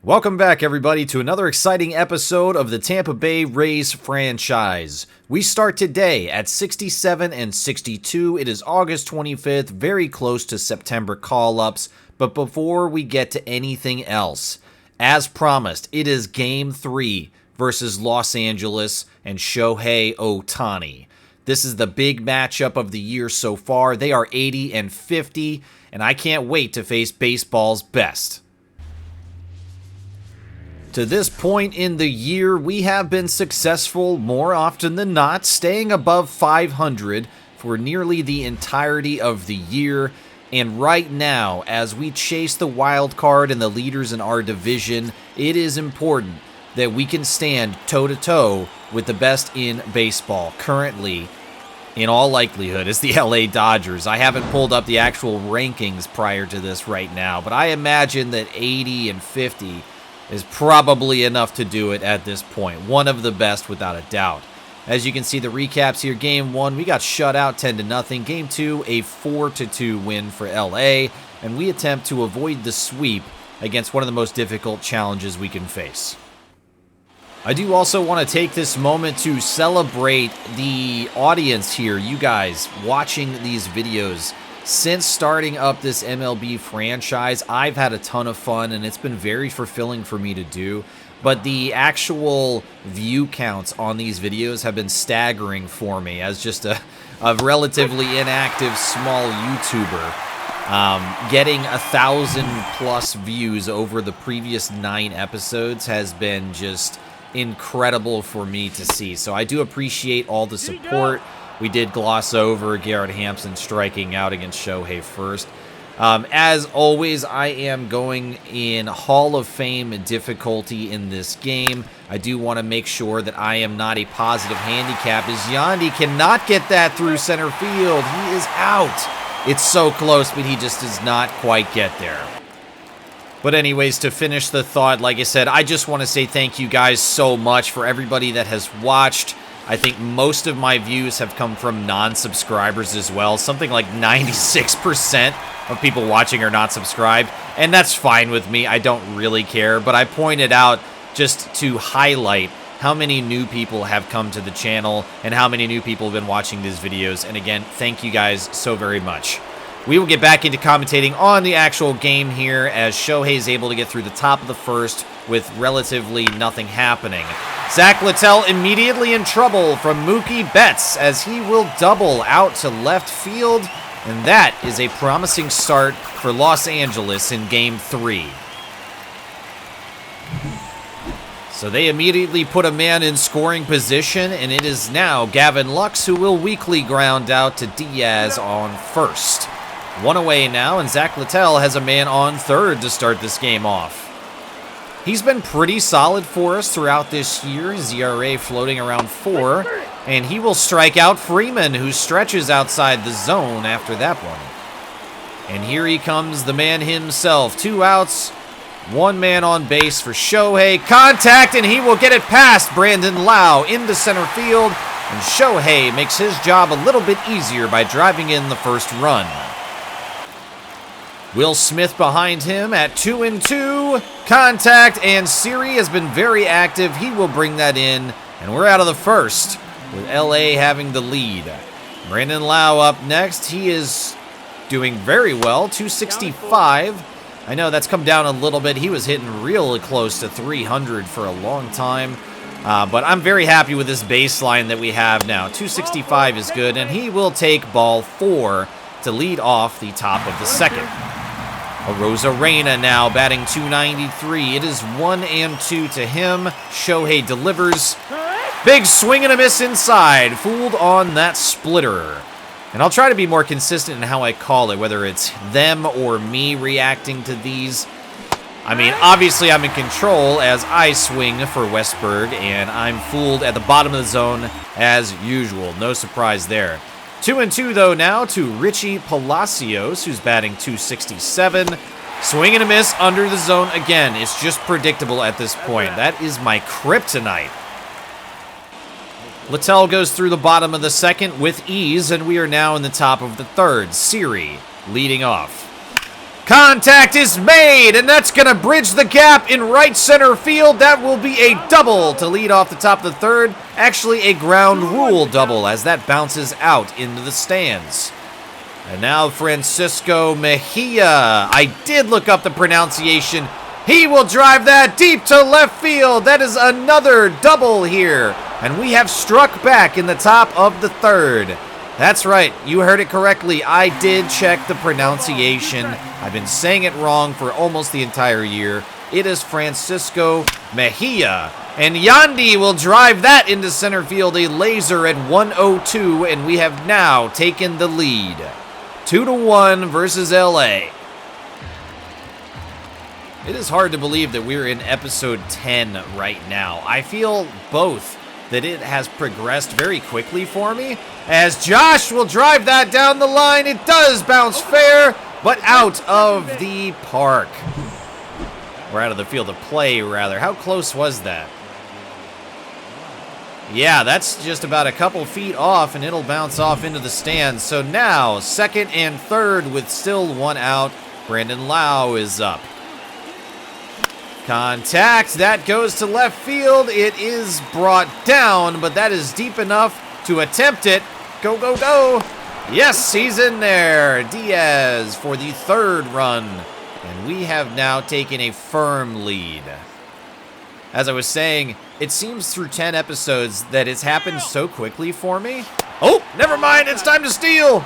Welcome back, everybody, to another exciting episode of the Tampa Bay Rays franchise. We start today at 67 and 62. It is August 25th, very close to September call-ups. But before we get to anything else, as promised, it is Game 3 versus Los Angeles and Shohei Ohtani. This is the big matchup of the year so far. They are 80 and 50, and I can't wait to face baseball's best. To this point in the year, we have been successful more often than not, staying above 500 for nearly the entirety of the year. And right now, as we chase the wild card and the leaders in our division, it is important that we can stand toe-to-toe with the best in baseball. Currently, in all likelihood, is the LA Dodgers. I haven't pulled up the actual rankings prior to this right now, but I imagine that 80 and 50 is probably enough to do it at this point. One of the best, without a doubt. As you can see, the recaps here. Game 1, we got shut out 10-0. Game 2, a 4-2 win for LA. And we attempt to avoid the sweep against one of the most difficult challenges we can face. I do also want to take this moment to celebrate the audience here, you guys watching these videos. Since starting up this MLB franchise, I've had a ton of fun, and it's been very fulfilling for me to do. But the actual view counts on these videos have been staggering for me as just a relatively inactive small YouTuber. Getting 1,000+ views over the previous 9 episodes has been just incredible for me to see. So I do appreciate all the support. We did gloss over Garrett Hampson striking out against Shohei first. As always, I am going in Hall of Fame difficulty in this game. I do want to make sure that I am not a positive handicap, as Yandy cannot get that through center field. He is out. It's so close, but he just does not quite get there. But anyways, to finish the thought, like I said, I just want to say thank you guys so much for everybody that has watched. I think most of my views have come from non-subscribers as well. Something like 96% of people watching are not subscribed, and that's fine with me. I don't really care, but I pointed out just to highlight how many new people have come to the channel and how many new people have been watching these videos. And again, thank you guys so very much. We will get back into commentating on the actual game here as Shohei is able to get through the top of the first with relatively nothing happening. Zach Littell immediately in trouble from Mookie Betts as he will double out to left field, and that is a promising start for Los Angeles in Game 3. So they immediately put a man in scoring position, and it is now Gavin Lux who will weakly ground out to Diaz on first. One away now, and Zach Littell has a man on third to start this game off. He's been pretty solid for us throughout this year, his ERA floating around 4, and he will strike out Freeman, who stretches outside the zone after that one. And here he comes, the man himself. 2 outs, 1 man on base for Shohei. Contact, and he will get it past Brandon Lau into center field, and Shohei makes his job a little bit easier by driving in the first run. Will Smith behind him at 2-2. Contact, and Siri has been very active. He will bring that in, and we're out of the first with LA having the lead. Brandon Lau up next. He is doing very well, 265. I know that's come down a little bit. He was hitting really close to 300 for a long time. But I'm very happy with this baseline that we have now. 265 is good, and he will take ball 4 to lead off the top of the second. Arozarena now batting 293. It is 1-2 to him. Shohei delivers. Big swing and a miss inside. Fooled on that splitter. And I'll try to be more consistent in how I call it, whether it's them or me reacting to these. I mean, obviously I'm in control as I swing for Westberg, and I'm fooled at the bottom of the zone as usual. No surprise there. 2-2 though now to Richie Palacios, who's batting 267. Swing and a miss under the zone again. It's just predictable at this point. That is my kryptonite. Littell goes through the bottom of the second with ease, and we are now in the top of the third. Siri leading off. Contact is made, and that's going to bridge the gap in right center field. That will be a double to lead off the top of the third. Actually, a ground rule double as that bounces out into the stands. And now Francisco Mejia. I did look up the pronunciation. He will drive that deep to left field. That is another double here. And we have struck back in the top of the third. That's right, you heard it correctly. I did check the pronunciation. I've been saying it wrong for almost the entire year. It is Francisco Mejia. And Yandy will drive that into center field, a laser at 102, and we have now taken the lead. 2-1 versus LA. It is hard to believe that we're in episode 10 right now. I feel both that it has progressed very quickly for me. As Josh will drive that down the line, it does bounce fair, but out of the park. Or out of the field of play, rather. How close was that? Yeah, that's just about a couple feet off, and it'll bounce off into the stands. So now, second and third with still one out. Brandon Lau is up. Contact, that goes to left field. It is brought down, but that is deep enough to attempt it. Go, go, go. Yes, he's in there. Diaz for the third run. And we have now taken a firm lead. As I was saying, it seems through 10 episodes that it's happened so quickly for me. Oh, never mind, it's time to steal.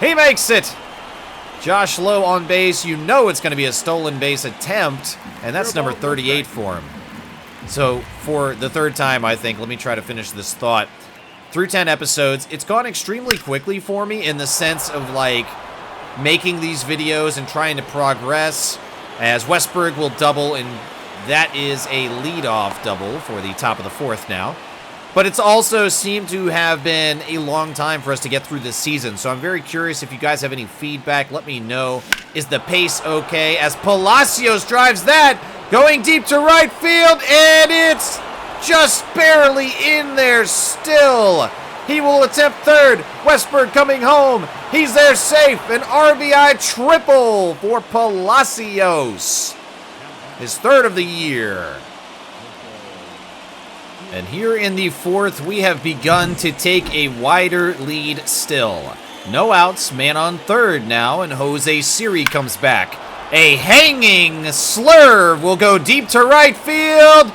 He makes it. Josh Lowe on base, you know it's going to be a stolen base attempt, and that's number 38 for him. So for the third time, I think, let me try to finish this thought. Through 10 episodes, it's gone extremely quickly for me in the sense of, like, making these videos and trying to progress, as Westberg will double, and that is a leadoff double for the top of the fourth now. But it's also seemed to have been a long time for us to get through this season, so I'm very curious if you guys have any feedback. Let me know. Is the pace okay? As Palacios drives that, going deep to right field, and it's just barely in there still. He will attempt third. Westberg coming home. He's there safe. An RBI triple for Palacios. His third of the year. And here in the fourth, we have begun to take a wider lead still. No outs, man on third now, and Jose Siri comes back. A hanging slurve will go deep to right field,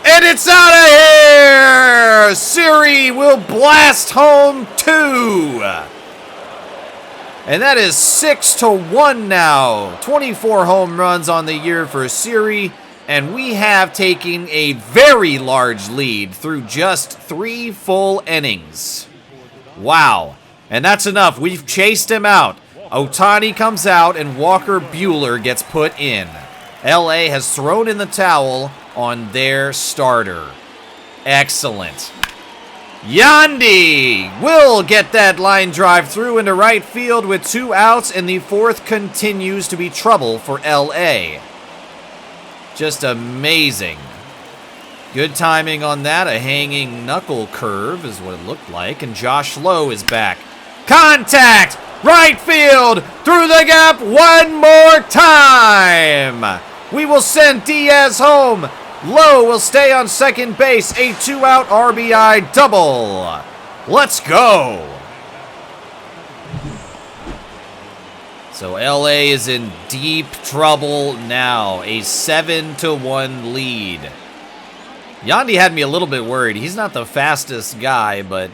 and it's out of here! Siri will blast home 2. And that is 6-1 now. 24 home runs on the year for Siri. And we have taken a very large lead through just 3 full innings. Wow. And that's enough. We've chased him out. Ohtani comes out and Walker Buehler gets put in. LA has thrown in the towel on their starter. Excellent. Yandy will get that line drive through into right field with 2 outs, and the fourth continues to be trouble for LA. Just amazing. Good timing on that. A hanging knuckle curve is what it looked like. And Josh Lowe is back. Contact! Right field! Through the gap one more time! We will send Diaz home. Lowe will stay on second base. A 2-out RBI double. Let's go! So LA is in deep trouble now. A 7-1 lead. Yandy had me a little bit worried. He's not the fastest guy, but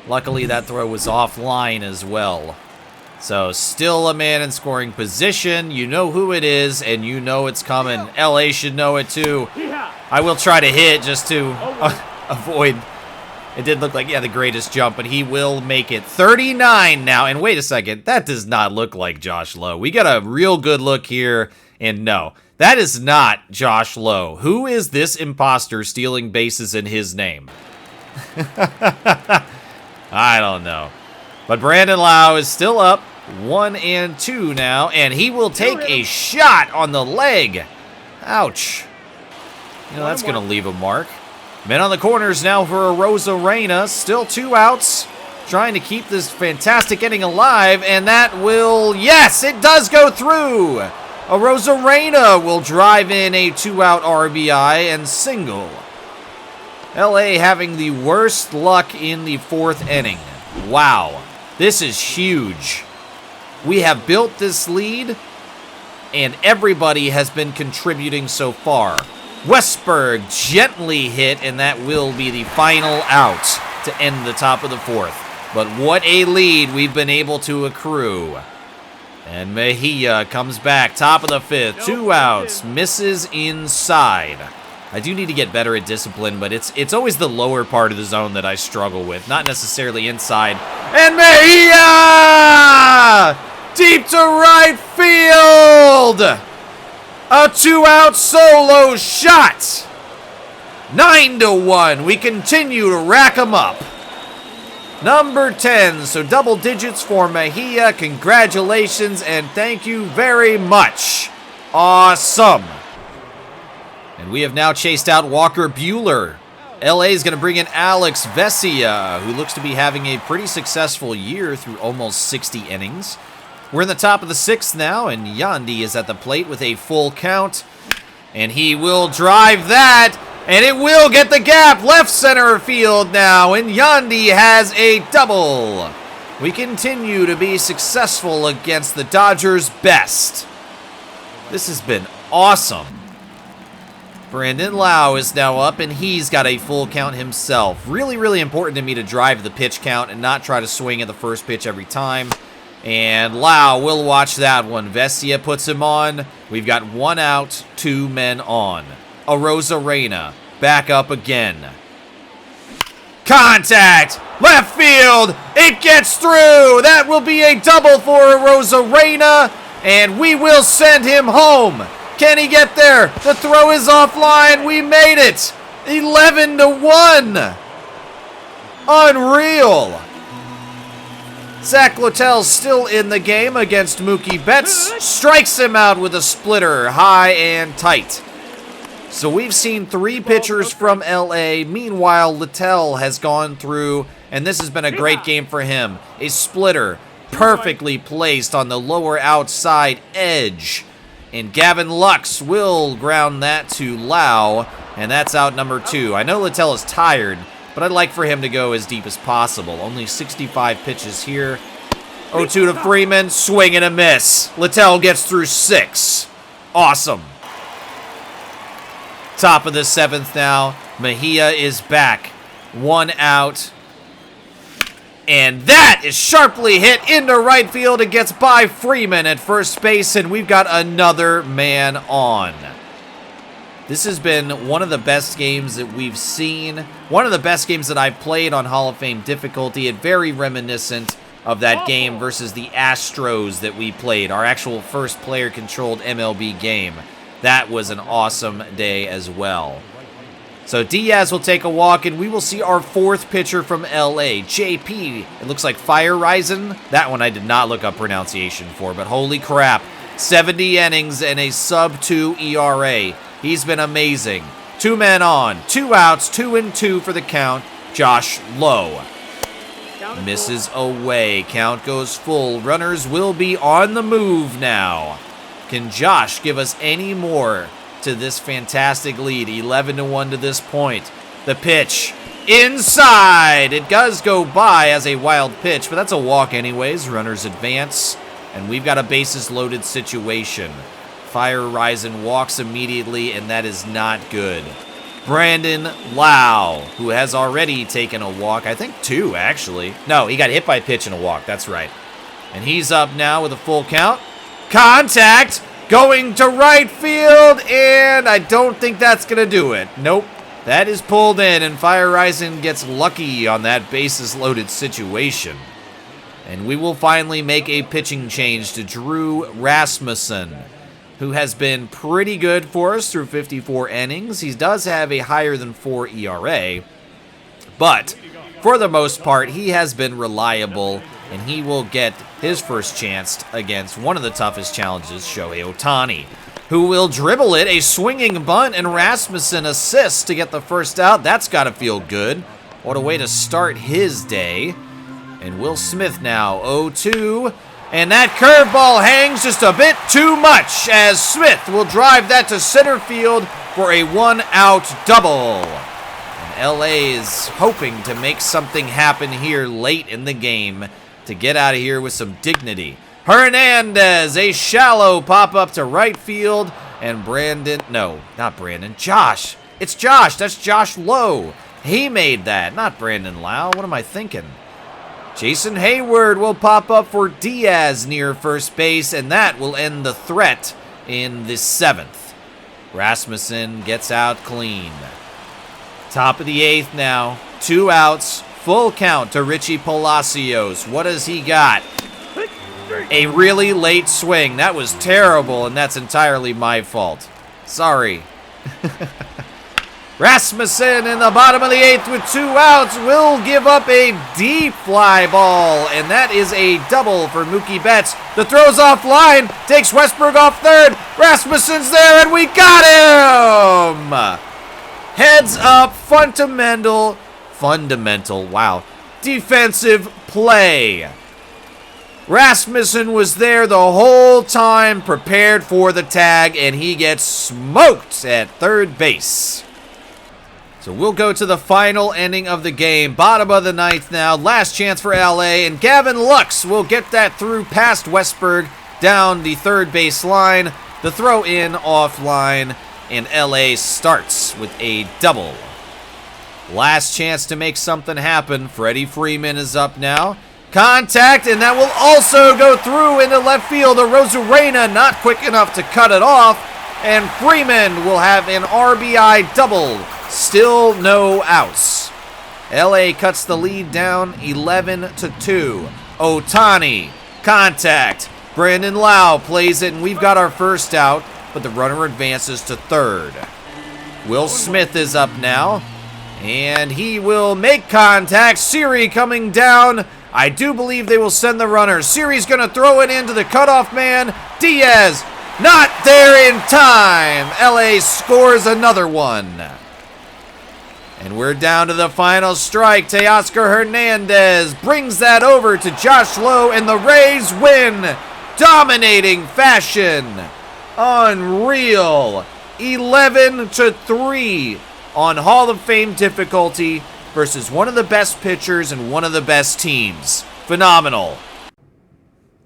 luckily that throw was offline as well. So still a man in scoring position. You know who it is, and you know it's coming. LA should know it too. I will try to hit just to avoid. It did look like, yeah, the greatest jump, but he will make it. 39 now, and wait a second. That does not look like Josh Lowe. We got a real good look here, and no, that is not Josh Lowe. Who is this imposter stealing bases in his name? I don't know. But Brandon Lau is still up, 1-2 now, and he will take a shot on the leg. Ouch. You know, that's going to leave a mark. Men on the corners now for Arozarena. Still 2 outs. Trying to keep this fantastic inning alive. And that will... Yes, it does go through. Arozarena will drive in a 2-out RBI and single. LA having the worst luck in the 4th inning. Wow, this is huge. We have built this lead, and everybody has been contributing so far. Westberg gently hit, and that will be the final out to end the top of the 4th. But what a lead we've been able to accrue. And Mejia comes back, top of the 5th, 2 outs, misses inside. I do need to get better at discipline, but it's always the lower part of the zone that I struggle with, not necessarily inside. And Mejia! Deep to right field! A 2-out solo shot! 9-1. We continue to rack them up. Number 10, so double digits for Mejia. Congratulations and thank you very much. Awesome. And we have now chased out Walker Buehler. LA is going to bring in Alex Vesia, who looks to be having a pretty successful year through almost 60 innings. We're in the top of the 6th now, and Yandy is at the plate with a full count. And he will drive that, and it will get the gap. Left center field now, and Yandy has a double. We continue to be successful against the Dodgers' best. This has been awesome. Brandon Lau is now up, and he's got a full count himself. Really, really important to me to drive the pitch count and not try to swing at the first pitch every time. And Lau will watch that one. Vesia puts him on. We've got 1 out, 2 men on. Arozarena back up again. Contact! Left field! It gets through! That will be a double for Arozarena, and we will send him home. Can he get there? The throw is offline. We made it. 11-1. Unreal. Zach Littell's still in the game against Mookie Betts. Strikes him out with a splitter, high and tight. So we've seen 3 pitchers from LA. Meanwhile, Littell has gone through, and this has been a great game for him. A splitter, perfectly placed on the lower outside edge. And Gavin Lux will ground that to Lau, and that's out number 2. I know Littell is tired, but I'd like for him to go as deep as possible. Only 65 pitches here. 0-2 to Freeman, swing and a miss. Littell gets through 6. Awesome. Top of the 7th now. Mejia is back. 1 out. And that is sharply hit into right field. It gets by Freeman at first base, and we've got another man on. This has been one of the best games that we've seen. One of the best games that I've played on Hall of Fame difficulty. And very reminiscent of that game versus the Astros that we played. Our actual first player-controlled MLB game. That was an awesome day as well. So Diaz will take a walk, and we will see our 4th pitcher from LA, JP. It looks like Fire Rising. That one I did not look up pronunciation for, but holy crap. 70 innings and a sub-2 ERA. He's been amazing. 2 men on, 2 outs, 2-2 for the count. Josh Lowe misses away. Count goes full. Runners will be on the move now. Can Josh give us any more to this fantastic lead? 11-1 to this point. The pitch inside. It does go by as a wild pitch, but that's a walk anyways. Runners advance, and we've got a bases loaded situation. Fire Rising walks immediately, and that is not good. Brandon Lau, who has already taken a walk. I think 2, actually. No, he got hit by a pitch and a walk. That's right. And he's up now with a full count. Contact! Going to right field, and I don't think that's going to do it. Nope. That is pulled in, and Fire Rising gets lucky on that bases-loaded situation. And we will finally make a pitching change to Drew Rasmussen, who has been pretty good for us through 54 innings. He does have a higher than 4 ERA, but for the most part, he has been reliable, and he will get his first chance against one of the toughest challenges, Shohei Ohtani, who will dribble it, a swinging bunt, and Rasmussen assists to get the first out. That's got to feel good. What a way to start his day. And Will Smith now, 0-2. And that curveball hangs just a bit too much as Smith will drive that to center field for a 1-out double. And LA is hoping to make something happen here late in the game to get out of here with some dignity. Hernandez, a shallow pop-up to right field. And Josh. It's Josh. That's Josh Lowe. He made that, not Brandon Lau. What am I thinking? Jason Hayward will pop up for Diaz near first base, and that will end the threat in the 7th. Rasmussen gets out clean. Top of the 8th now. 2 outs. Full count to Richie Palacios. What has he got? A really late swing. That was terrible, and that's entirely my fault. Sorry. Rasmussen in the bottom of the 8th with 2 outs will give up a deep fly ball, and that is a double for Mookie Betts. The throw's offline, takes Westbrook off third. Rasmussen's there, and we got him! Heads up, fundamental, wow, defensive play. Rasmussen was there the whole time, prepared for the tag, and he gets smoked at third base. So we'll go to the final ending of the game. Bottom of the 9th now. Last chance for LA. And Gavin Lux will get that through past Westberg down the third base line. The throw in offline. And LA starts with a double. Last chance to make something happen. Freddie Freeman is up now. Contact, and that will also go through into left field. Arozarena not quick enough to cut it off. And Freeman will have an RBI double. Still no outs. LA cuts the lead down 11-2. Ohtani, contact. Brandon Lau plays it, and we've got our first out, but the runner advances to third. Will Smith is up now, and he will make contact. Siri coming down. I do believe they will send the runner. Siri's going to throw it into the cutoff man. Diaz, not there in time. LA scores another one. And we're down to the final strike. Teoscar Hernandez brings that over to Josh Lowe, and the Rays win. Dominating fashion. Unreal. 11-3 on Hall of Fame difficulty versus one of the best pitchers and one of the best teams. Phenomenal.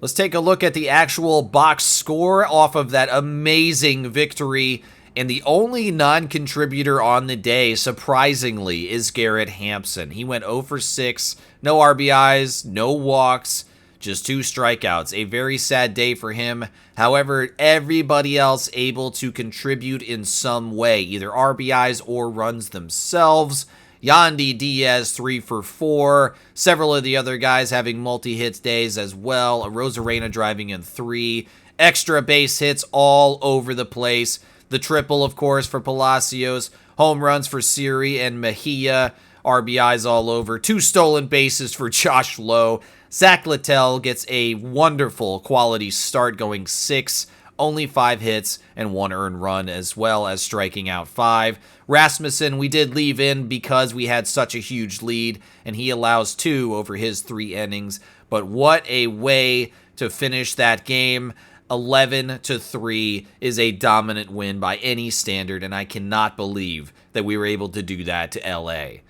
Let's take a look at the actual box score off of that amazing victory. And the only non-contributor on the day, surprisingly, is Garrett Hampson. He went 0 for 6, no RBIs, no walks, just 2 strikeouts. A very sad day for him. However, everybody else able to contribute in some way, either RBIs or runs themselves. Yandy Diaz 3 for 4. Several of the other guys having multi-hits days as well. Arozarena driving in 3. Extra base hits all over the place. The triple, of course, for Palacios. Home runs for Siri and Mejia. RBIs all over. 2 stolen bases for Josh Lowe. Zach Littell gets a wonderful quality start, going 6. Only 5 hits and 1 earned run, as well as striking out 5. Rasmussen, we did leave in because we had such a huge lead, and he allows 2 over his 3 innings. But what a way to finish that game. 11-3 is a dominant win by any standard, and I cannot believe that we were able to do that to LA.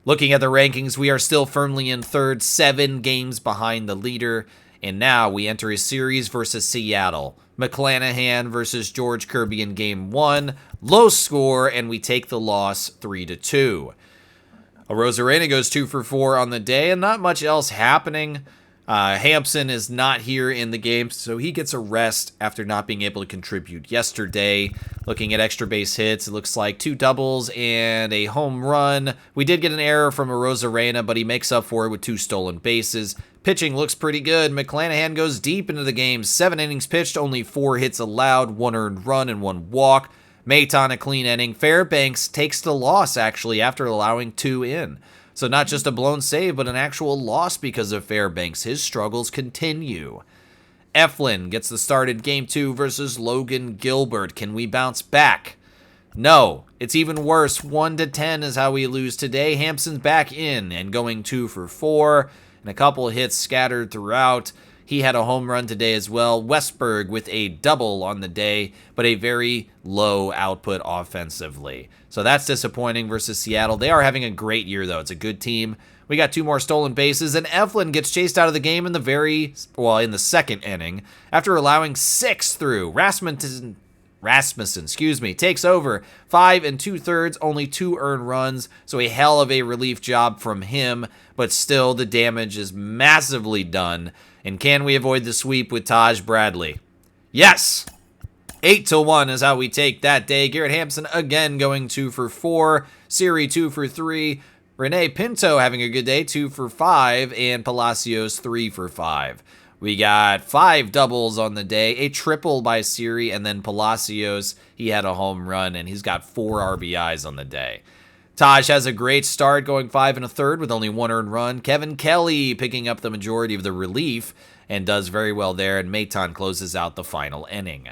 Looking at the rankings, we are still firmly in third, 7 games behind the leader, and now we enter a series versus Seattle. McClanahan versus George Kirby in Game 1, low score, and we take the loss 3-2. Arozarena goes 2 for 4 on the day, and not much else happening. Hampson is not here in the game, so he gets a rest after not being able to contribute yesterday. Looking at extra base hits, it looks like 2 doubles and a home run. We did get an error from Arozarena, but he makes up for it with 2 stolen bases. Pitching looks pretty good. McClanahan goes deep into the game. 7 innings pitched, only 4 hits allowed, 1 earned run and 1 walk. Maton a clean inning. Fairbanks takes the loss, actually, after allowing 2 in. So not just a blown save, but an actual loss because of Fairbanks. His struggles continue. Eflin gets the start in Game 2 versus Logan Gilbert. Can we bounce back? No. It's even worse. 1-10 is how we lose today. Hampson's back in and going 2 for 4. And a couple of hits scattered throughout. he had a home run today as well. Westberg with a double on the day, but a very low output offensively. So that's disappointing versus Seattle. They are having a great year, though. It's a good team. We got 2 more stolen bases, and Eflin gets chased out of the game in the second inning after allowing 6 through. Rasmussen, takes over 5 2/3, only 2 earned runs, so a hell of a relief job from him, but still the damage is massively done. And can we avoid the sweep with Taj Bradley? Yes! 8-1 is how we take that day. Garrett Hampson again going 2 for 4, Siri 2 for 3, Rene Pinto having a good day, 2 for 5, and Palacios 3 for 5. We got 5 doubles on the day, a triple by Siri, and then Palacios, he had a home run, and he's got 4 RBIs on the day. Taj has a great start, going 5 1/3 with only 1 earned run. Kevin Kelly picking up the majority of the relief and does very well there, and Maton closes out the final inning.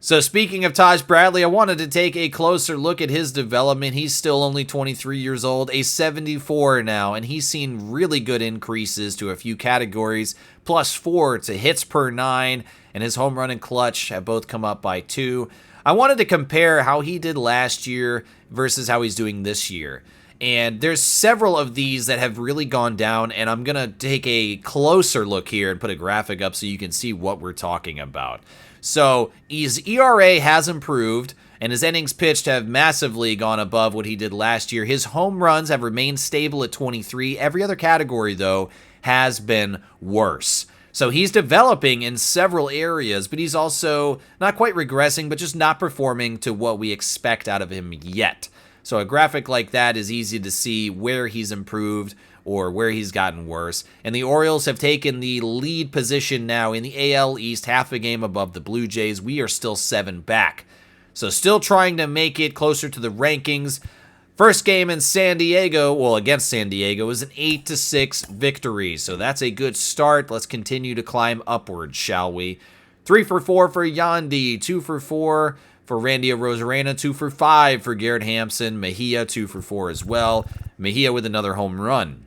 So speaking of Taj Bradley, I wanted to take a closer look at his development. He's still only 23 years old, a 74 now, and he's seen really good increases to a few categories, +4 to hits per 9, and his home run and clutch have both come up by 2. I wanted to compare how he did last year versus how he's doing this year. And there's several of these that have really gone down, and I'm going to take a closer look here and put a graphic up so you can see what we're talking about. So his ERA has improved, and his innings pitched have massively gone above what he did last year. His home runs have remained stable at 23. Every other category, though, has been worse. So he's developing in several areas, but he's also not quite regressing, but just not performing to what we expect out of him yet. So a graphic like that is easy to see where he's improved or where he's gotten worse. And the Orioles have taken the lead position now in the AL East, half a game above the Blue Jays. We are still 7 back. So still trying to make it closer to the rankings. First game in San Diego, against San Diego, is an 8-6 victory. So that's a good start. Let's continue to climb upwards, shall we? 3 for 4 for Yandy, 2 for 4 for Randy Arozarena, 2 for 5 for Garrett Hampson. Mejia, 2 for 4 as well. Mejia with another home run.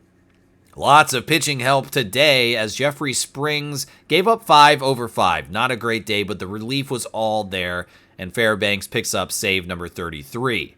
Lots of pitching help today as Jeffrey Springs gave up 5 over 5. Not a great day, but the relief was all there, and Fairbanks picks up save number 33.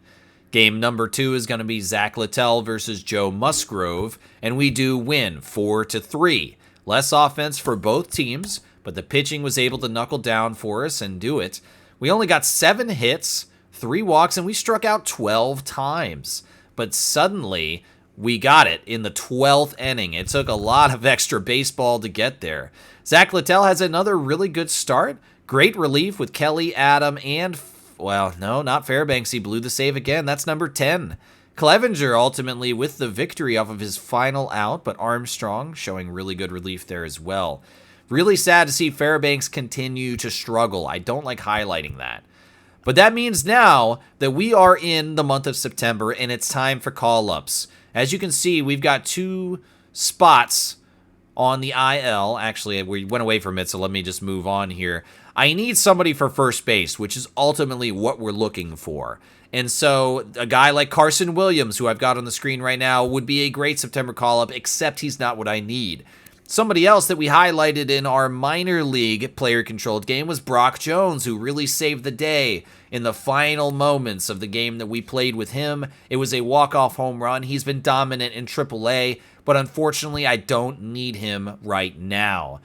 Game number 2 is going to be Zach Littell versus Joe Musgrove, and we do win 4-3. Less offense for both teams, but the pitching was able to knuckle down for us and do it. We only got 7 hits, 3 walks, and we struck out 12 times. But suddenly, we got it in the 12th inning. It took a lot of extra baseball to get there. Zach Littell has another really good start. Great relief with Kelly, Adam, and, no, not Fairbanks. He blew the save again. That's number 10. Clevenger ultimately with the victory off of his final out, but Armstrong showing really good relief there as well. Really sad to see Fairbanks continue to struggle. I don't like highlighting that. But that means now that we are in the month of September and it's time for call-ups. As you can see, we've got 2 spots on the IL. Actually, we went away from it, so let me just move on here. I need somebody for first base, which is ultimately what we're looking for. And so a guy like Carson Williams, who I've got on the screen right now, would be a great September call-up, except he's not what I need. Somebody else that we highlighted in our minor league player-controlled game was Brock Jones, who really saved the day in the final moments of the game that we played with him. It was a walk-off home run. He's been dominant in AAA, but unfortunately, I don't need him right now.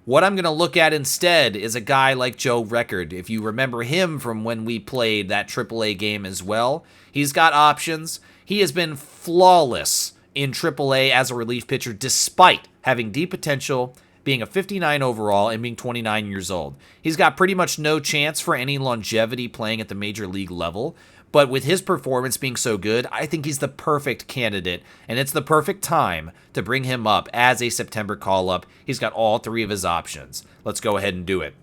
What I'm going to look at instead is a guy like Joe Record. If you remember him from when we played that AAA game as well, he's got options. He has been flawless in AAA as a relief pitcher, despite having deep potential, being a 59 overall, and being 29 years old. He's got pretty much no chance for any longevity playing at the major league level, but with his performance being so good, I think he's the perfect candidate, and it's the perfect time to bring him up as a September call-up. He's got all 3 of his options. Let's go ahead and do it.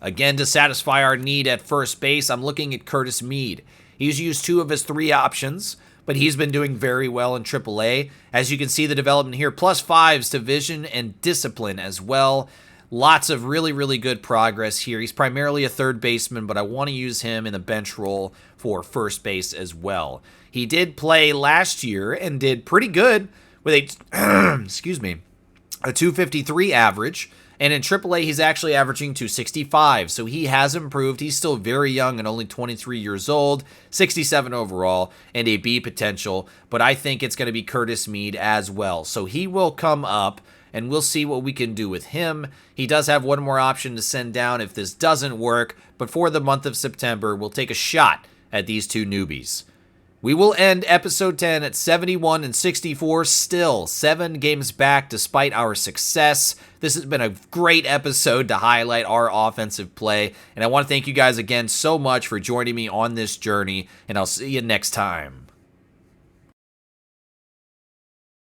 Again, to satisfy our need at first base, I'm looking at Curtis Mead. He's used 2 of his 3 options, but he's been doing very well in AAA. As you can see the development here, +5s to vision and discipline as well. Lots of really, really good progress here. He's primarily a third baseman, but I want to use him in the bench role for first base as well. He did play last year and did pretty good with a a 253 average. And in AAA, he's actually averaging 265. So he has improved. He's still very young and only 23 years old, 67 overall, and a B potential. But I think it's going to be Curtis Mead as well. So he will come up, and we'll see what we can do with him. He does have one more option to send down if this doesn't work. But for the month of September, we'll take a shot at these two newbies. We will end episode 10 at 71 and 64, still 7 games back despite our success. This has been a great episode to highlight our offensive play, and I want to thank you guys again so much for joining me on this journey, and I'll see you next time.